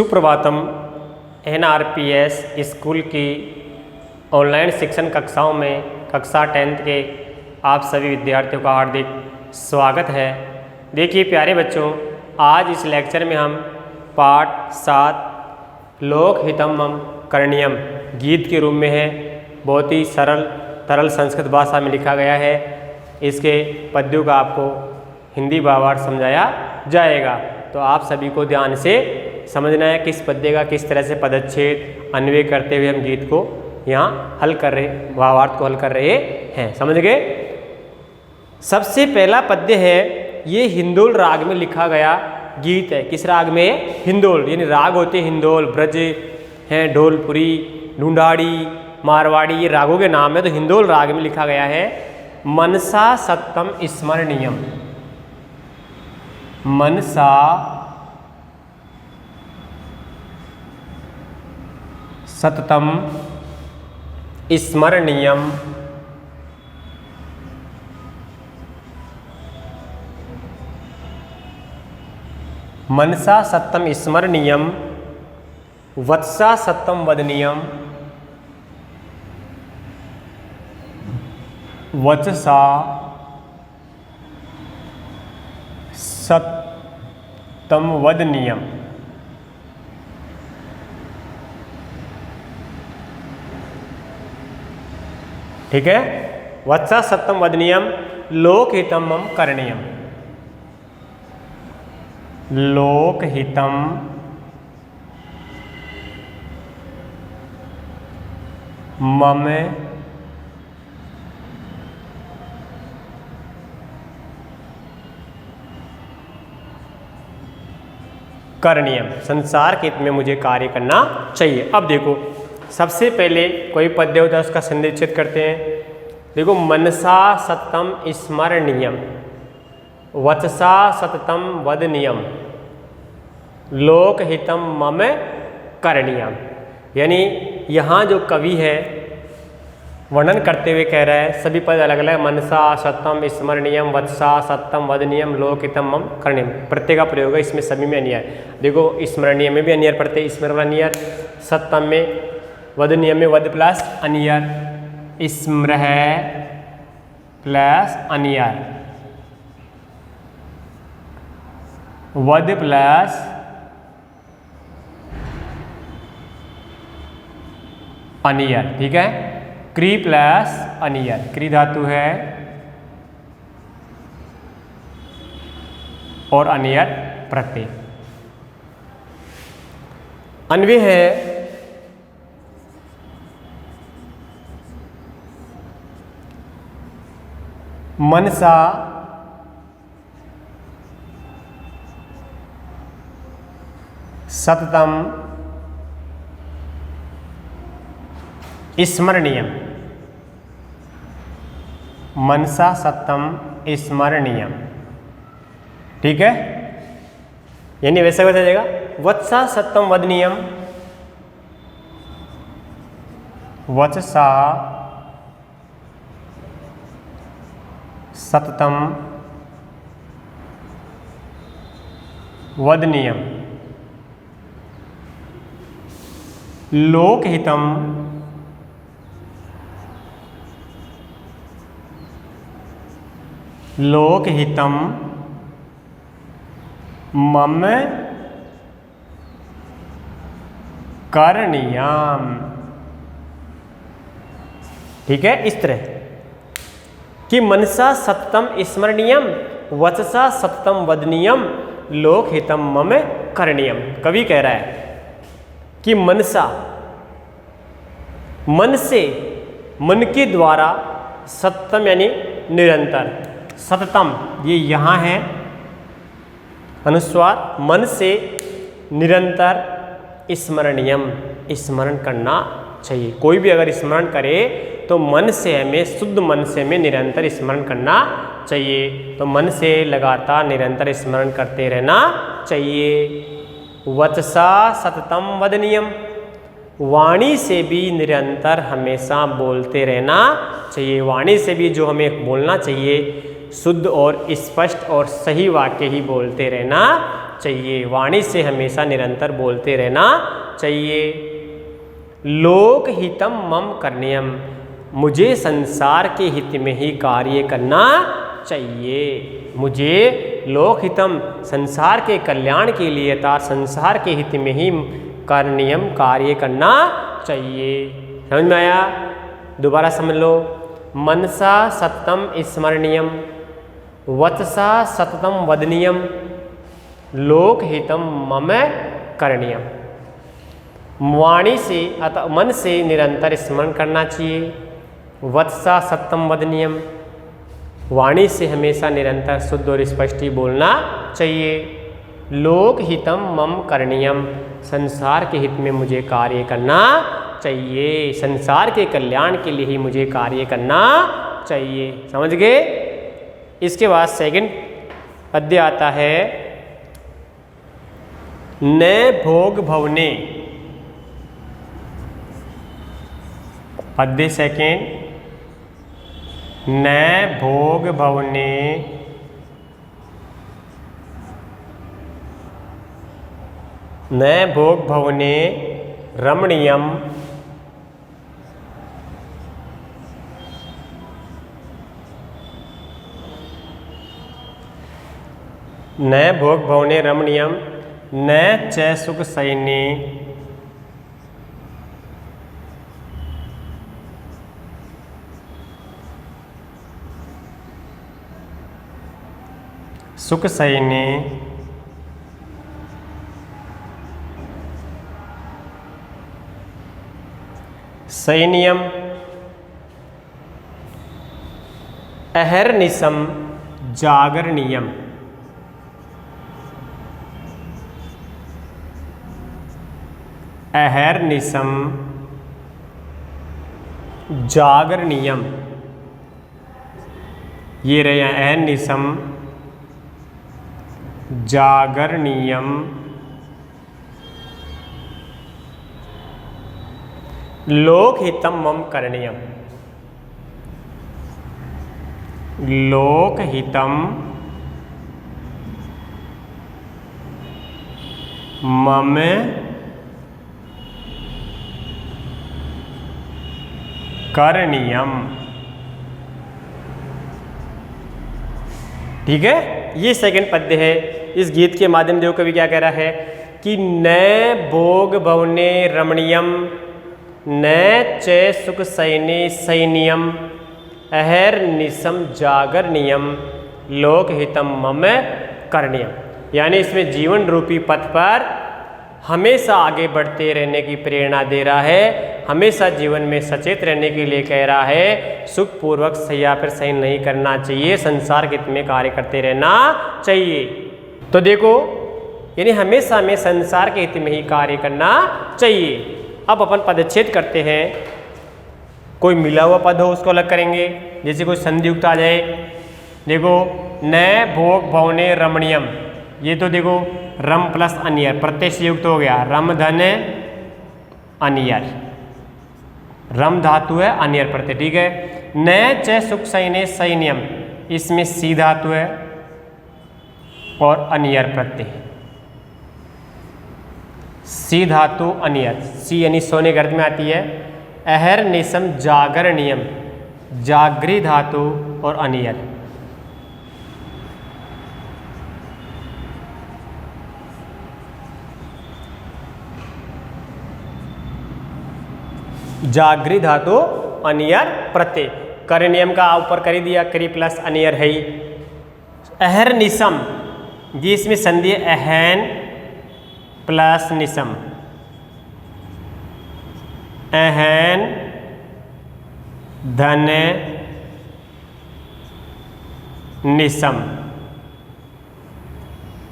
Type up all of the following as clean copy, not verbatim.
Suprabhatam. NRPS school की online शिक्षण कक्षाओं में कक्षा 10th के आप सभी विद्यार्थियों का हार्दिक स्वागत है। देखिए प्यारे बच्चों, आज इस लेक्चर में हम पाठ 7 लोकहितम करणीयम गीत के रूप में है। बहुत ही सरल तरल संस्कृत भाषा में लिखा गया है। इसके पद्यों का आपको हिंदी भावार्थ समझाया जाएगा, तो आप सभी को ध्यान से समझना है कि इस पद्य का किस तरह से पदच्छेद अन्वय करते हुए हम गीत को यहाँ हल कर रहे, भावार्थ को हल कर रहे हैं। समझ गए? सबसे पहला पद्य है, ये हिंदोल राग में लिखा गया गीत है। किस राग में? हिंदोल, यानी राग होते हैं हिंदोल, ब्रज हैं, ढोलपुरी, ढूंढाड़ी, मारवाड़ी, ये रागों के नाम है। तो हिंदोल राग में लिखा गया है। मनसा सत्तम स्मरणीयम, मनसा सततम स्मरणीयम, मनसा सत्तम स्मरणीयम, वत्सा सत्तम वदनीयम, वचसा सत्तम वदनीयम। ठीक है? वत्सा सत्तम वदनीयम लोकहितम करणीयम, लोकहितम मम करणीयम, संसार के हित में मुझे कार्य करना चाहिए। अब देखो, सबसे पहले कोई पद्य होता है उसका संधिच्छेद करते हैं। देखो, मनसा सत्तम स्मरणीयम, वचसा सततम वदनीयम, लोकहितम मम करणीयम। यानी यहाँ जो कवि है वर्णन करते हुए कह रहा है, सभी पद अलग अलग, मनसा सत्तम स्मरणीयम, वत्सा सत्तम वदनीयम, लोकहितम मम करणीयम, प्रत्यय का प्रयोग है, इसमें सभी में अनियर। देखो, स्मरणीय में भी अनियर प्रत्यय, स्मरण अनियर, सत्तम में, वदनीयम में वद प्लस अनियर, स्मृह प्लस अनियर, वद प्लस अनियर। ठीक है? क्री प्लस अनियर, क्री धातु है और अनियर प्रत्यय। अन्वय है मनसा सततम स्मरणीयम, मनसा सत्तम स्मरणीयम। ठीक है? यानी वैसे हो जाएगा, वत्सा सत्तम वदनीयम, वचसा सततम वदनीयम, लोकहितम लोकहितम मम करणीयम। ठीक है? इस तरह कि मनसा सत्तम स्मरणीयम, वचसा सत्तम वदनीयम, लोकहितम मम करणीयम। कवि कह रहा है कि मनसा, मन से, मन के द्वारा, सत्तम यानी निरंतर, सततम ये यहाँ है अनुस्वार, मन से निरंतर स्मरणीयम, स्मरण करना चाहिए। कोई भी अगर स्मरण करे तो मन से हमें, शुद्ध मन से हमें निरंतर स्मरण करना चाहिए। तो मन से लगातार निरंतर स्मरण करते रहना चाहिए। वचसा सततम वदनीयम, वाणी से भी निरंतर हमेशा बोलते रहना चाहिए। वाणी से भी जो हमें बोलना चाहिए, शुद्ध और स्पष्ट और सही वाक्य ही बोलते रहना चाहिए, वाणी से हमेशा निरंतर बोलते रहना चाहिए। लोकहितम मम करणीयम, मुझे संसार के हित में ही कार्य करना चाहिए। मुझे लोकहितम, संसार के कल्याण के लिए अर्थात संसार के हित में ही करणीयम, कार्य करना चाहिए। समझ में आया? दोबारा समझ लो। मनसा सततम स्मरणीयम, वचसा सततम वदनीयम, लोकहितम मम करणीयम। वाणी से अतः मन से निरंतर स्मरण करना चाहिए। वत्सा सत्यम वदनीयम, वाणी से हमेशा निरंतर शुद्ध और स्पष्ट ही बोलना चाहिए। लोकहितम मम करणीयम, संसार के हित में मुझे कार्य करना चाहिए, संसार के कल्याण के लिए ही मुझे कार्य करना चाहिए। समझ गए? इसके बाद सेकंड पद्य आता है, न भोग भवने। पद्य सेकंड, न भोग भवने न भोग भवने रमणीयम, न भोग भवने रमणीयम, न च सुख सैने, सुख सैने, सैनियम, अहर्निशम जागरणीयम। अहर्निशम जागरणीयम, ये रहे अहर्निशम जागरणीयम। लोकहितम मम करणीयम, लोकहितम मम करणीयम। ठीक है, ये सेकंड पद्य है। इस गीत के माध्यम देखो कवि क्या कह रहा है कि न भोग भवने रमणीयम, न च सुख सैने सैनियम, अहर्निशम जागरणीयम, लोकहितम मम करणीयम। यानी इसमें जीवन रूपी पथ पर हमेशा आगे बढ़ते रहने की प्रेरणा दे रहा है, हमेशा जीवन में सचेत रहने के लिए कह रहा है। सुखपूर्वक सैया पर शयन नहीं करना चाहिए, संसार के हित में कार्य करते रहना चाहिए। तो देखो, यानी हमेशा हमें संसार के हित में ही कार्य करना चाहिए। अब अपन पदच्छेद करते हैं। कोई मिला हुआ पद हो उसको अलग करेंगे, जैसे कोई संधियुक्त आ जाए। देखो, न भोग भवने रमणीयम, ये तो देखो रम प्लस अनियर प्रत्यय से युक्त हो गया। रम धन अनियर, रम धातु है, अनियर प्रत्यय। ठीक है। न च सुख सैने सैन्यम, इसमें सी धातु है और अनियर प्रत्यय। सी धातु अनियर, सी यानी सोने के अर्थ में आती है। अहर्निशम जागरणीयम, जागरी धातु और अनियर। जागरी धातु अनियर प्रत्यय। करणीयम का ऊपर कर ही दिया, करी प्लस अनियर है ही। अहर्निशम, ये इसमें संधि है, अहन प्लस निशम। अहन धन निशम,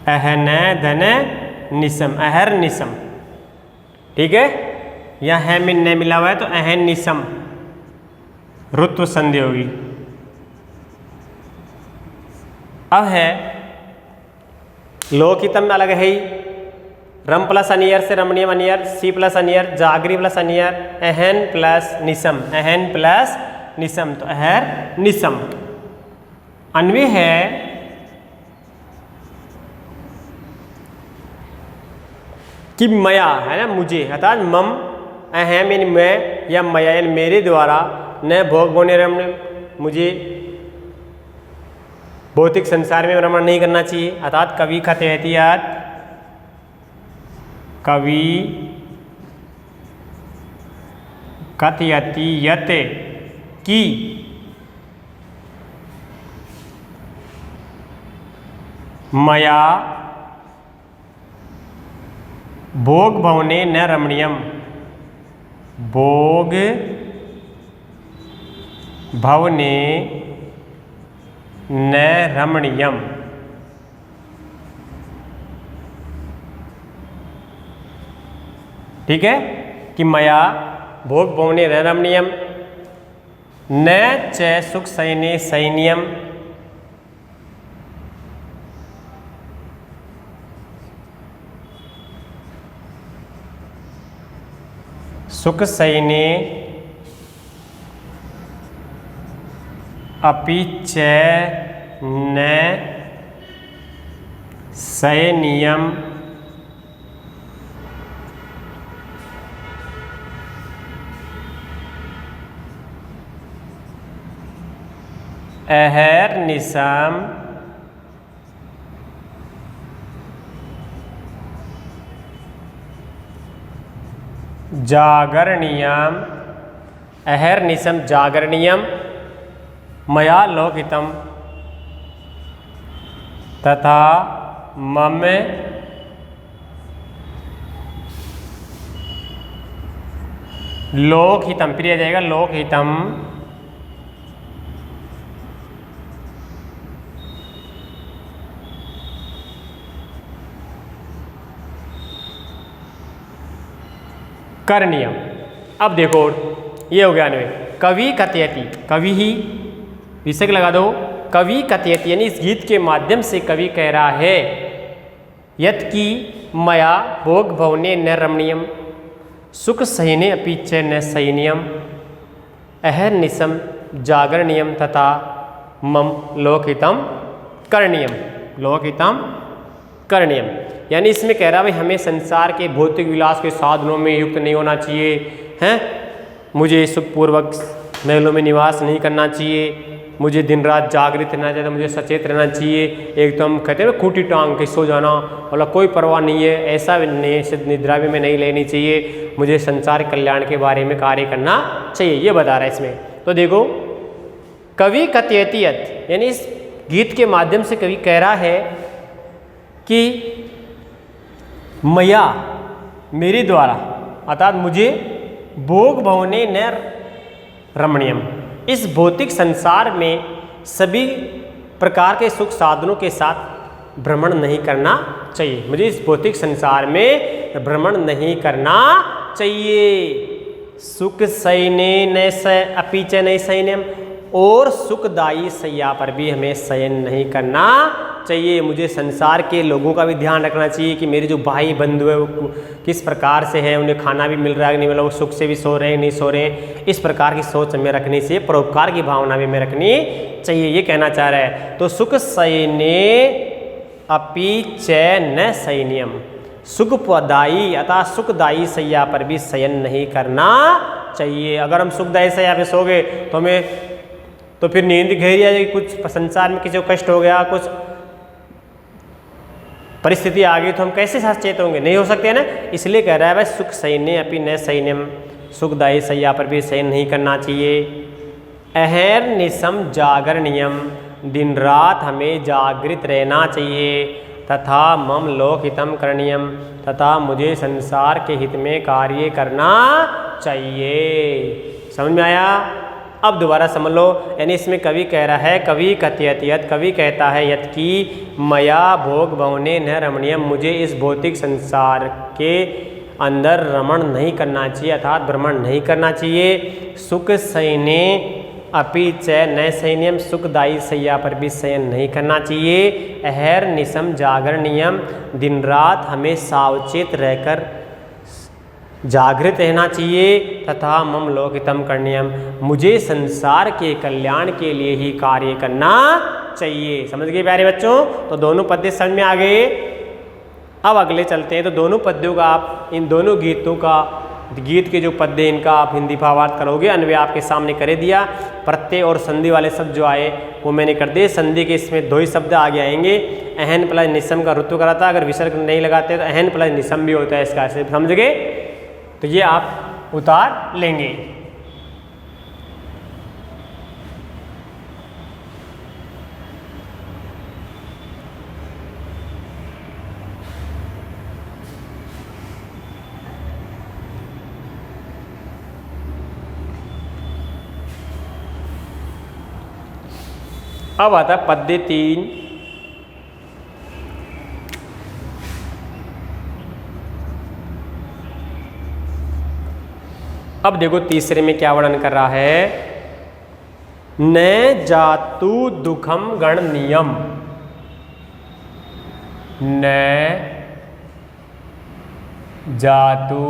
अहन धन निशम, अहर निशम। ठीक है, यहाँ है में न मिला हुआ है तो अहन निशम रुत्व संधि होगी। अब है लोकहितम अलग है ही, रम प्लस अनियर से रमणीयम अनियर, सी प्लस अनियर, जागरी प्लस अनियर, अहन प्लस निशम, अहन प्लस निशम, तो अहर निशम। अन्वय है कि मया है ना मुझे, अर्थात मम अहम यानी मैं, या मया यानी मेरे द्वारा, न भोग भवने रमणीयम मुझे भौतिक संसार में भ्रमण नहीं करना चाहिए। अर्थात कवि कथयति यत्, कवि कथयति यत् कि मया भोग भवने न रमणीयम, भोग भवने न रमणीयम। ठीक है, कि मया भोग भवने न रमणीयम न च सुख शयने शयनीयम, सुख शयने अपि च न शयनीयम अहर्निशम जागरणीयम, अहर्निशम जागरणीयम मया लोकितम तथा मम लोकहितम, फिर आ जाएगा लोकहितम करणीयम। अब देखो ये हो गया अन्वय। कवि कथयति, कवि ही विषय लगा दो, कवि कथयति यानी इस गीत के माध्यम से कवि कह रहा है यत् की मया भोग भवने न रमणीयम सुख सहिने अपि च न सहिनियम अहर्निशम जागरणीयम तथा मम लोकहितम करणीयम, लोकहितम करणीयम। यानी इसमें कह रहा है भाई हमें संसार के भौतिक विलास के साधनों में युक्त नहीं होना चाहिए, हैं, मुझे सुखपूर्वक महलों में निवास नहीं करना चाहिए, मुझे दिन रात जागृत रहना चाहिए, मुझे सचेत रहना चाहिए, एकदम कहते हैं खूंटी टांग के सो जाना, मतलब कोई परवाह नहीं है, ऐसा निद्रा भी में नहीं लेनी चाहिए, मुझे संसार कल्याण के बारे में कार्य करना चाहिए, ये बता रहा है इसमें। तो देखो कवि कथयति यत् यानी इस गीत के माध्यम से कवि कह रहा है कि मया मेरे द्वारा, अर्थात मुझे भोग भवने न रमणीयम इस भौतिक संसार में सभी प्रकार के सुख साधनों के साथ भ्रमण नहीं करना चाहिए, मुझे इस भौतिक संसार में भ्रमण नहीं करना चाहिए। सुख शयने न अपि च न शयनम और सुखदायी शैया पर भी हमें शयन नहीं करना चाहिए, मुझे संसार के लोगों का भी ध्यान रखना चाहिए कि मेरे जो भाई बंधु है वो किस प्रकार से है, उन्हें खाना भी मिल रहा है नहीं मिल रहा, वो सुख से भी सो रहे हैं नहीं सो रहे हैं, इस प्रकार की सोच हमें रखनी चाहिए, परोपकार की भावना भी हमें रखनी चाहिए, ये कहना चाह रहा है। तो सुख शयने अपि च न शयनीयम सुखदायी अतः सुखदायी शैया पर भी शयन नहीं करना चाहिए। अगर हम सुखदायी शैया पे सो गए तो हमें तो फिर नींद गहरी आ जाएगी, कुछ संसार में किसी को कष्ट हो गया, कुछ परिस्थिति आ गई तो हम कैसे सचेत होंगे, नहीं हो सकते हैं ना। इसलिए कह रहा है भाई सुख शयने अपि न शयनम सुखदायी शैया पर भी शयन नहीं करना चाहिए। अहर्निशम जागरणीयम दिन रात हमें जागृत रहना चाहिए। तथा मम लोकहितम करणीयम तथा मुझे संसार के हित में कार्य करना चाहिए। समझ में आया? अब दोबारा समझ लो, यानी इसमें कवि कह रहा है, कवि कथयति यत् कवि कहता है यत् की मया भोग भवने न रमणीयम मुझे इस भौतिक संसार के अंदर रमण नहीं करना चाहिए अर्थात भ्रमण नहीं करना चाहिए। सुख शयने अपि च न शयनीयम सुखदायी शैया पर भी शयन नहीं करना चाहिए। अहर्निशम जागरणीयम दिन रात हमें सावचेत रहकर जागृत रहना चाहिए। तथा मम लोकहितम करणीयम मुझे संसार के कल्याण के लिए ही कार्य करना चाहिए। समझ गए प्यारे बच्चों? तो दोनों पद्य समझ में आ गए। अब अगले चलते हैं, तो दोनों पद्यों का आप इन दोनों गीतों का गीत के जो पद्य हैं इनका आप हिंदी भावार्थ करोगे। अन्वय आपके सामने करे दिया। प्रत्यय और संधि वाले शब्द जो आए वो मैंने कर दिए। संधि के इसमें दो ही शब्द आगे आएंगे, अहन प्लस निसम का ऋतु कराता है। अगर विसर्ग नहीं लगाते तो अहन प्लस निसम भी होता है, इसका ऐसे समझ गए, तो ये आप उतार लेंगे। अब आता है पद्य 3। अब देखो तीसरे में क्या वर्णन कर रहा है, न जातु दुखम गणनीयम, न जातु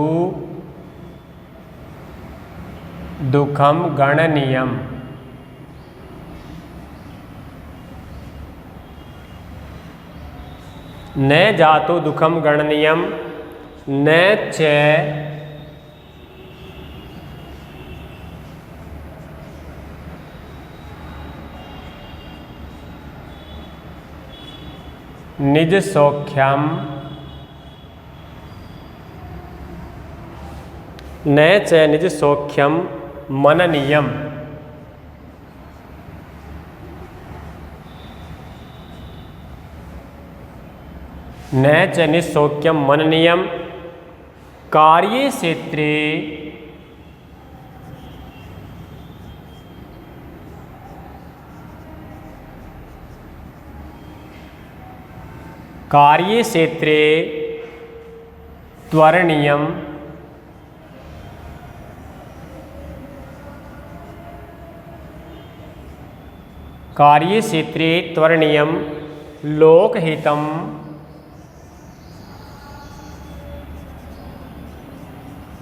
दुखम गणनीयम। न जातो दुखम गणनीयम, न च निज सौख्यम, न च निज सौख्यम मननीयम। न च निसौख्यम मननीयम कार्ये क्षेत्रे कार्ये क्षेत्रे त्वरणीयम कार्ये क्षेत्रे त्वरणीयम लोकहितम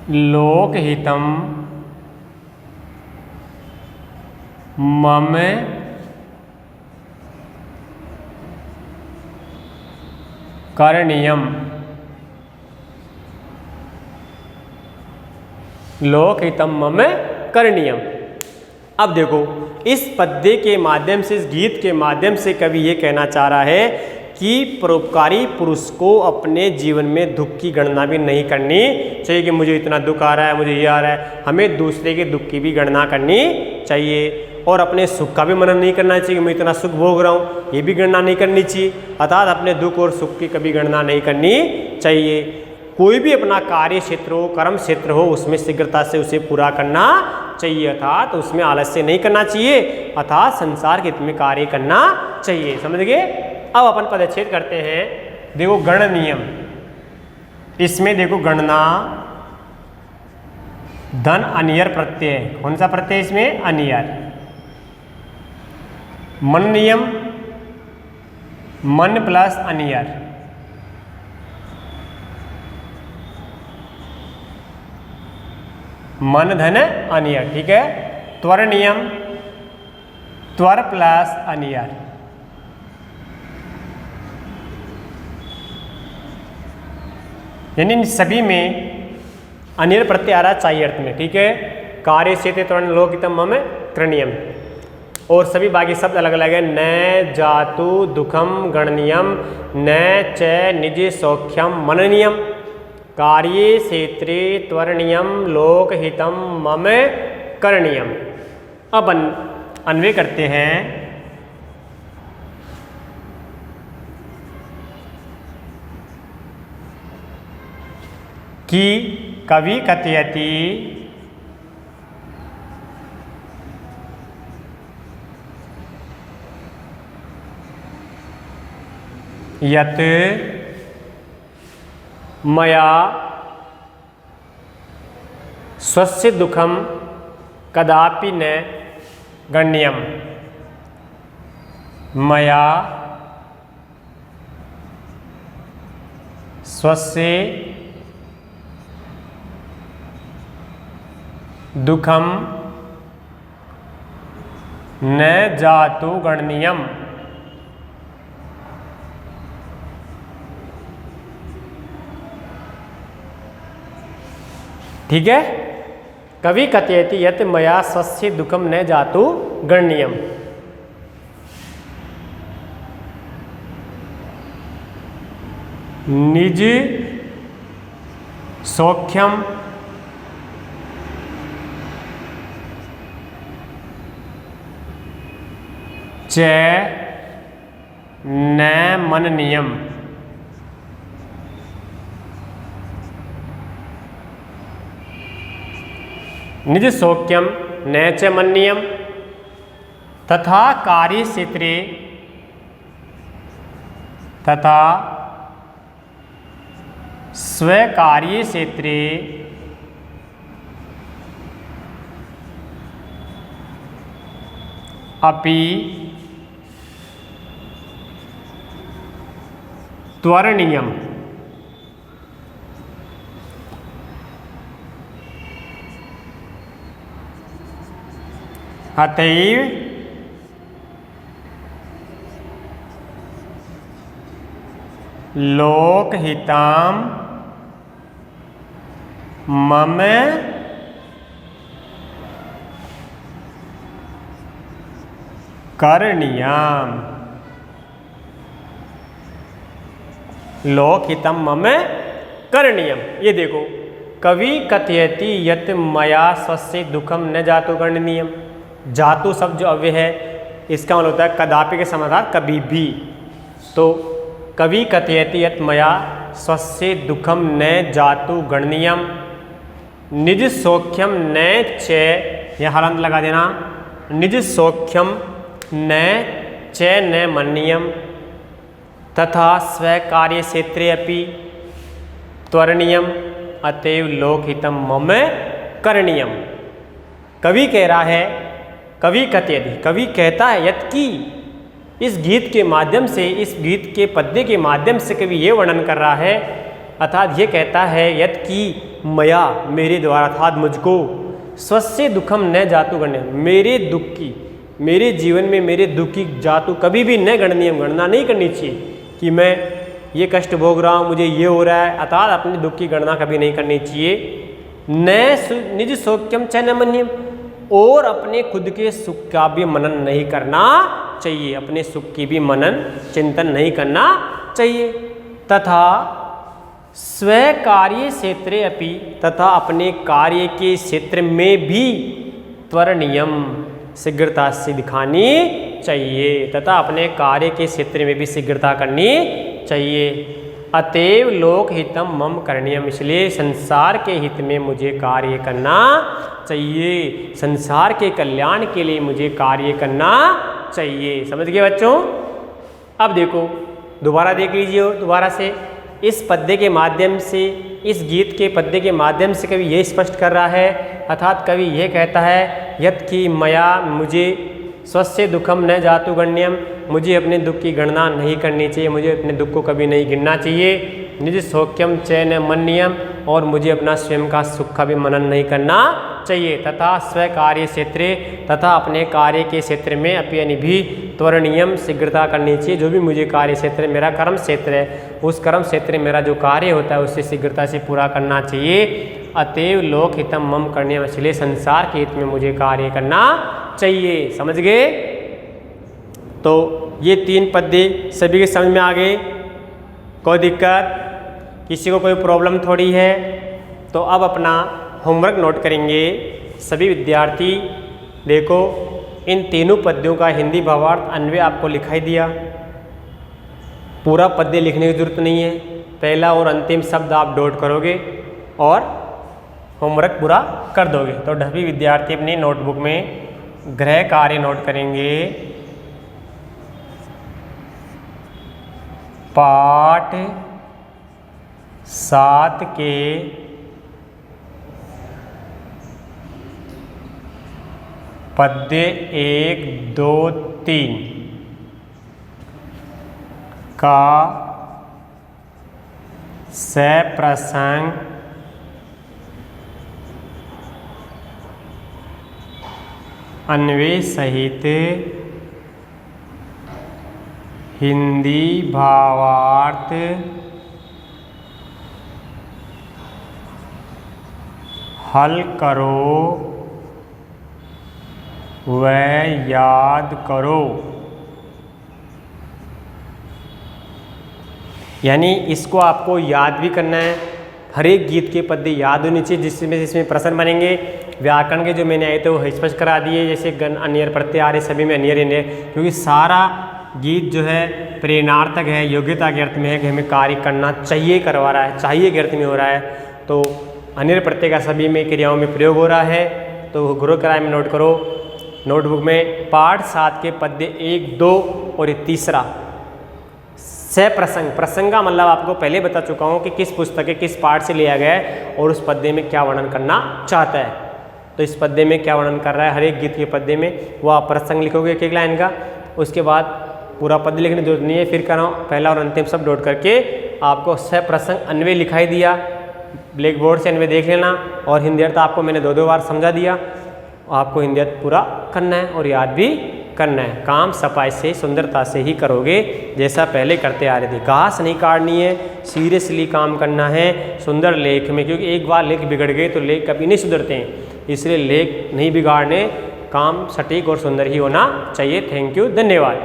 लोकहितम मम करणीयम। लोकहितम मम करणीयम। अब देखो इस पद्य के माध्यम से, इस गीत के माध्यम से कवि ये कहना चाह रहा है कि परोपकारी पुरुष को अपने जीवन में दुख की गणना भी नहीं करनी चाहिए कि मुझे इतना दुख आ रहा है, मुझे ये आ रहा है। हमें दूसरे के दुख की भी गणना करनी चाहिए और अपने सुख का भी मनन नहीं करना चाहिए कि मैं इतना सुख भोग रहा हूँ, ये भी गणना नहीं करनी चाहिए। अर्थात अपने दुख और सुख की कभी गणना नहीं करनी चाहिए। कोई भी अपना कार्य क्षेत्र हो, कर्म क्षेत्र हो, उसमें शीघ्रता से उसे पूरा करना चाहिए, अर्थात उसमें आलस्य नहीं करना चाहिए, अर्थात संसार के हित में कार्य करना चाहिए। समझ गए। अब अपन पदच्छेद करते हैं। देखो गण नियम, इसमें देखो गणना धन अनियर प्रत्यय, कौन सा प्रत्यय इसमें? अनियर। मन नियम मन प्लस अनियर, मन धन अनियर, ठीक है। त्वर नियम त्वर प्लस अनियर, यानी इन सभी में अनियर प्रत्यय आ रहा चाहिए अर्थ में, ठीक है। कार्य से त्वरण लोकितम मम त्रणीयम, और सभी बाकी शब्द अलग अलग है। न जातु दुखम गणनीयम, न च निज सौख्यम मननीयम, कार्ये क्षेत्रे त्वरणीयम लोकहितम मम करणीयम। अब अन्वय करते हैं। कि कवि कथयति यत् मया स्वस्य दुखम कदापि न गण्यम, मया स्वस्य दुखम न जातु गणनीयम, ठीक है। कवि कथयति यत् मया स्वस्य दुःखम न जातु गणनीयम। निज सौख्यम च न मननीयम। निज सौख्यम न च मन्नियम तथा कार्यक्षेत्रे तथा स्वकार्यक्षेत्रे अपि त्वरणीयम। अतएव लोकहिताम मम करणीयम। लोकहितम मम करणीयम। ये देखो, कवि कथयति यत् मया स्वस्य दुःखम न जातु गणनीयम। जातु शब्द जो अव्यय है इसका मतलब होता है कदापि के समानार्थक कभी भी। तो कवि कथयति यत् मया स्वस्य दुःखम न जातु गणनीयम निज सौख्यम न च, यह हलंत लगा देना, निज सौख्यम न च न मन्नीयम तथा स्वकार्य क्षेत्रे अपि त्वरणीयम अतएव लोकहितम मम करणीयम। कवि कह रहा है, कवि कथयति, कवि कहता है यत् की, इस गीत के माध्यम से, इस गीत के पद्य के माध्यम से कवि ये वर्णन कर रहा है, अर्थात ये कहता है यत् की मया, मेरे द्वारा, अर्थात मुझको, स्वस्य दुखम न जातु गण्य, मेरे दुख की, मेरे जीवन में मेरे दुख की जातु कभी भी न गणनीयम, गणना नहीं करनी चाहिए कि मैं ये कष्ट भोग रहा हूँ, मुझे ये हो रहा है, अर्थात अपने दुख की गणना कभी नहीं करनी चाहिए। न निज सौख्यम च न मन्यम, और अपने खुद के सुख का भी मनन नहीं करना चाहिए, अपने सुख की भी मनन चिंतन नहीं करना चाहिए। तथा स्वकार्य क्षेत्रे अपि, तथा अपने कार्य के क्षेत्र में भी त्वरणीयम, शीघ्रता से दिखानी चाहिए, तथा अपने कार्य के क्षेत्र में भी शीघ्रता करनी चाहिए। अतएव लोकहितम मम करणीयम, इसलिए संसार के हित में मुझे कार्य करना चाहिए, संसार के कल्याण के लिए मुझे कार्य करना चाहिए। समझ गए बच्चों? अब देखो, दोबारा देख लीजिए, दोबारा से इस पद्य के माध्यम से, इस गीत के पद्य के माध्यम से कवि ये स्पष्ट कर रहा है, अर्थात कवि ये कहता है यत् की मया, मुझे स्वस्य दुखम न जातु गण्यम, मुझे अपने दुख की गणना नहीं करनी चाहिए, मुझे अपने दुख को कभी नहीं गिनना चाहिए। निज सौख्यम च न मन्नियम, और मुझे अपना स्वयं का सुख का भी मनन नहीं करना चाहिए। तथा स्वकार्य क्षेत्रे, तथा अपने कार्य के क्षेत्र में अपि यानी भी त्वरणीयम, शीघ्रता करनी चाहिए। जो भी मुझे कार्य क्षेत्र, मेरा कर्म क्षेत्र है, उस कर्म क्षेत्र में मेरा जो कार्य होता है उसे शीघ्रता से पूरा करना चाहिए। अतएव लोकहितम मम करणीयम, इसलिए संसार के हित में मुझे कार्य करना चाहिए। समझ गए? तो ये 3 पद्य सभी के समझ में आ गए? कोई दिक्कत, किसी को कोई प्रॉब्लम थोड़ी है? तो अब अपना होमवर्क नोट करेंगे सभी विद्यार्थी। देखो, इन तीनों पद्यों का हिंदी भावार्थ अन्वय आपको लिखाई दिया, पूरा पद्य लिखने की जरूरत नहीं है, पहला और अंतिम शब्द आप डॉट करोगे और होमवर्क पूरा कर दोगे। तो सभी विद्यार्थी अपनी नोटबुक में गृह कार्य नोट करेंगे। पाठ 7 के पद्य 1, 2, 3 का सप्रसंग अन्वय सहित हिंदी भावार्थ हल करो व याद करो। यानी इसको आपको याद भी करना है, हर एक गीत के पद्य याद होने चाहिए जिसमें प्रश्न बनेंगे। व्याकरण के जो मैंने आए थे वो स्पष्ट करा दिए, जैसे गण अन्यर प्रत्यय आ रहे सभी में अन्यर अन्यर, क्योंकि सारा गीत जो है प्रेरणार्थक है, योग्यता के अर्थ में है कि हमें कार्य करना चाहिए, करवा रहा है, चाहिए के अर्थ में हो रहा है। तो अन्यर प्रत्यय का सभी में क्रियाओं में प्रयोग हो रहा है। तो गुरु कराय में नोट करो नोटबुक में, पाठ 7 के पद्य 1, 2 और ये तीसरा प्रसंग। प्रसंग का मतलब आपको पहले बता चुका हूँ कि किस पुस्तक के किस पाठ से लिया गया है और उस पद्य में क्या वर्णन करना चाहता है। तो इस पद्य में क्या वर्णन कर रहा है, हर एक गीत के पद्य में वो आप प्रसंग लिखोगे एक एक लाइन का, उसके बाद पूरा पद्य लिखने की जरूरत नहीं है। फिर कर रहा हूँ पहला और अंतिम सब नोट करके आपको प्रसंग अन्वय लिखाई दिया, ब्लैक बोर्ड से अन्वय देख लेना। और हिंदी अर्थ आपको मैंने 2-2 बार समझा दिया, आपको हिंदी अर्थ पूरा करना है और याद भी करना है। काम सफाई से सुंदरता से ही करोगे जैसा पहले करते आ रहे थे। घास नहीं काटनी है, सीरियसली काम करना है सुंदर लेख में, क्योंकि एक बार लेख बिगड़ गए तो लेख कभी नहीं सुधरते हैं, इसलिए लेख नहीं बिगाड़ने, काम सटीक और सुंदर ही होना चाहिए। थैंक यू, धन्यवाद।